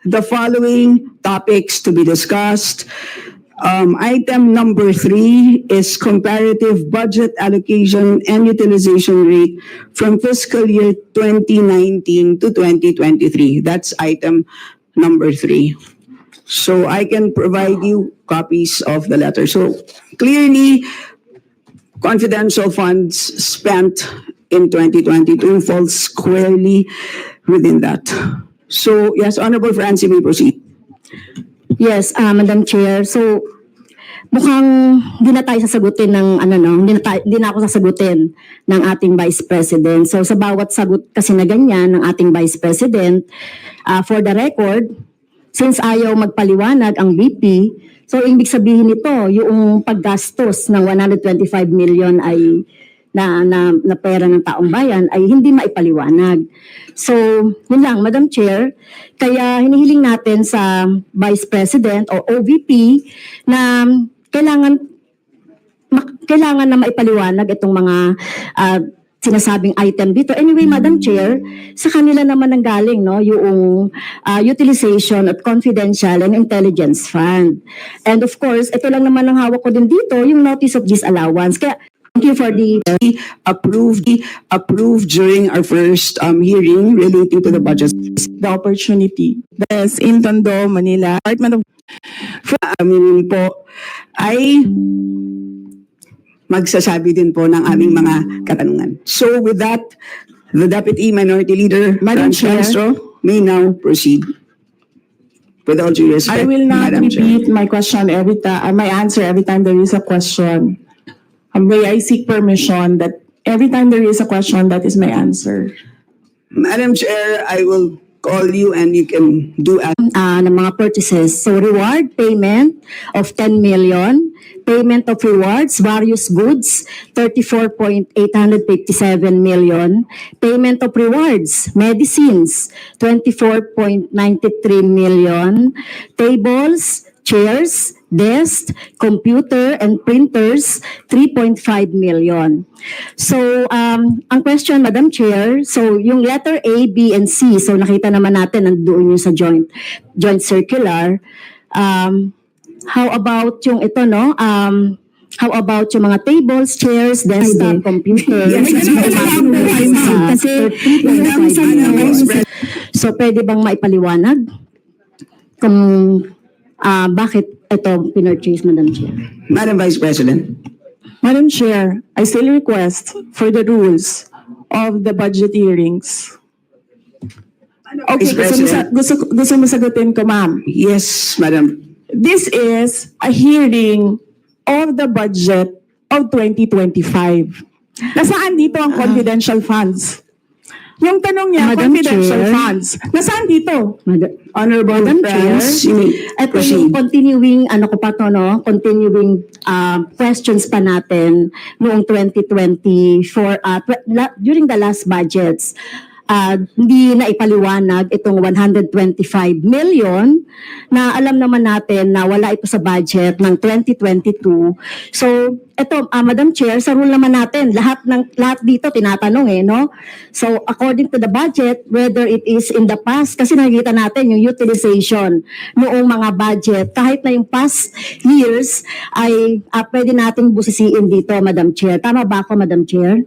the following topics to be discussed. Item number 3 is comparative budget allocation and utilization rate from fiscal year 2019 to 2023. That's item number 3. So I can provide you copies of the letter. So clearly, confidential funds spent in 2022 falls squarely within that. So yes, Honorable Francie, may proceed. Yes, Madam Chair. So, mukhang hindi na tayo sasagutin ng hindi na ako sasagutin ng ating Vice President. So, sa bawat sagot kasi na ganyan ng ating Vice President, for the record, since ayaw magpaliwanag ang VP, so ibig sabihin nito, yung paggastos ng 125 million ay na pera ng taong bayan ay hindi maipaliwanag. So, yun lang, Madam Chair. Kaya hinihiling natin sa Vice President o OVP na kailangan na maipaliwanag itong mga sinasabing item dito. Anyway, Madam Chair, sa kanila naman ang galing, no, yung utilization of confidential and intelligence fund. And of course, ito lang naman ang hawak ko din dito, yung notice of disallowance. Kaya thank you for the approved during our first hearing relating to the budget. The opportunity. That's in Tondo, Manila. Department of po ay magsasabi din po ng aming mga katanungan. So with that, the Deputy Minority Leader, Madam Chair, Castro, may now proceed. With all due respect, I will not Madam Chair. repeat my question every time, my answer every time there is a question. May I seek permission that every time there is a question, that is my answer. Madam Chair, I will call you and you can do as ng mga purchases. So reward payment of 10 million, payment of rewards, various goods, 34.857 million, payment of rewards, medicines, 24.93 million, tables, chairs, desks, computer and printers, 3.5 million. So, ang question, Madam Chair, so yung letter A, B, and C, so nakita naman natin nandoon yung sa joint circular. How about yung ito, no? How about yung mga tables, chairs, desktop, computer? So, pwede bang maipaliwanag kung bakit ito pinurchase, Madam Chair? Madam Vice President. Madam Chair, I still request for the rules of the budget hearings. Okay, gusto mo sagutin ko, ma'am. Yes, Madam. This is a hearing of the budget of 2025. Nasaan dito ang confidential funds? Yung tanong niya, Madam confidential Chair. funds. Nasaan dito? Honorable Madam Chair, Franz, you may ito proceed. yung continuing, continuing questions pa natin noong 2024, during the last budgets. Hindi na ipaliwanag itong 125 million na alam naman natin na wala ito sa budget ng 2022. So, ito, Madam Chair, sa rule naman natin, lahat dito tinatanong no? So, according to the budget, whether it is in the past, kasi nakikita natin yung utilization noong mga budget, kahit na yung past years, ay pwede nating busisiin dito, Madam Chair. Tama ba ako, Madam Chair?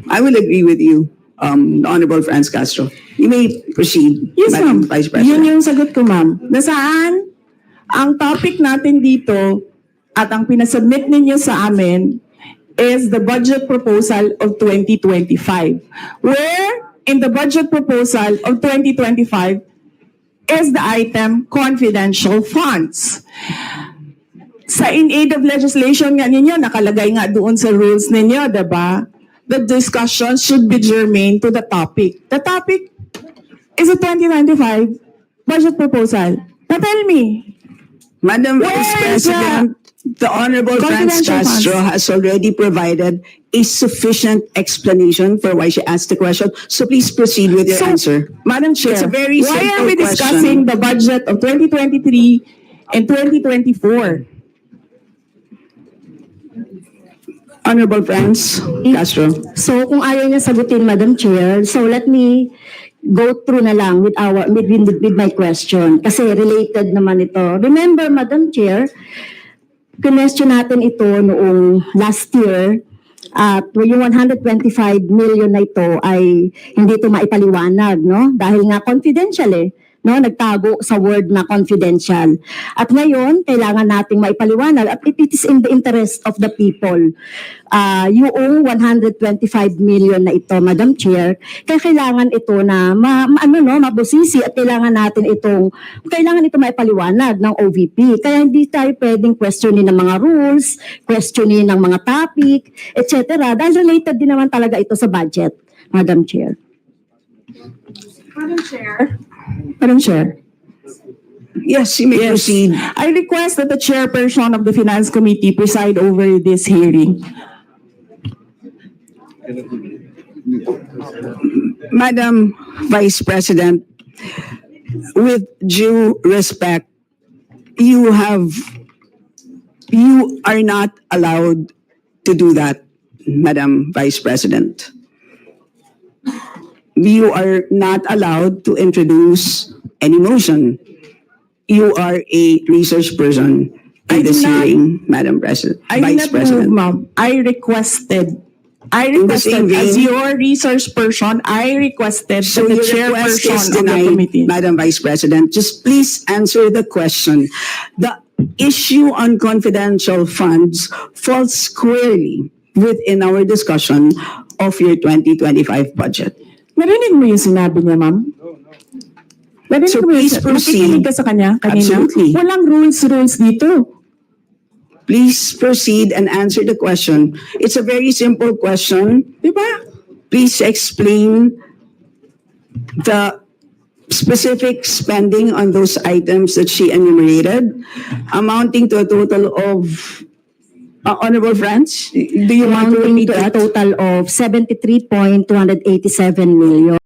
I will agree with you, the Honorable Franz Castro. You may proceed, Yes, Madam ma'am. Vice Yun President. yung sagot ko, ma'am. Nasaan ang topic natin dito at ang pinasubmit ninyo sa amin is the budget proposal of 2025. Where in the budget proposal of 2025 is the item confidential funds. Sa in aid of legislation nga ninyo, nakalagay nga doon sa rules ninyo, diba? The discussion should be germane to the topic. The topic is a 2025 budget proposal. Now tell me, Madam Where Vice is the President, the Honorable Franz confidential Castro funds? has already provided a sufficient explanation for why she asked the question. So please proceed with your answer. Madam Chair, It's a very why simple are we discussing the budget of 2023 and 2024? Honorable Franz Castro. So kung ayaw niya sagutin, Madam Chair, so let me go through na lang with my question kasi related naman ito. Remember, Madam Chair, question natin ito noong last year at yung 125 million na ito ay hindi ito maipaliwanag, no? Dahil nga confidential no? Nagtago sa word na confidential. At ngayon, kailangan nating maipaliwanag at it is in the interest of the people. Yung 125 million na ito, Madam Chair, kaya kailangan ito na mabusisi at kailangan ito maipaliwanag ng OVP. Kaya hindi tayo pwedeng questionin ng mga rules, questionin ng mga topic, etc. Dahil related din naman talaga ito sa budget, Madam Chair. Madam Chair. Yes, you may proceed. I request that the chairperson of the Finance Committee preside over this hearing. Madam Vice President, with due respect, you are not allowed to do that, Madam Vice President. You are not allowed to introduce any motion. You are a research person I in this did not- hearing, Madam President, I did Vice not President. move, ma'am. I requested the same as vein- your research person, I requested So that the your request is chairperson of the denied, committee. Madam Vice President. Just please answer the question. The issue on confidential funds falls squarely within our discussion of your 2025 budget. Narinig mo yung sinabi niya, ma'am? Narinig So mo yung please proceed. nakikinig ka sa kanya kanina? Absolutely. Walang rules dito. Please proceed and answer the question. It's a very simple question. Di ba? Please explain the specific spending on those items that she enumerated, amounting to a total of, Honorable Franz, do you want to Amounting repeat to a that? total of 73.287 million.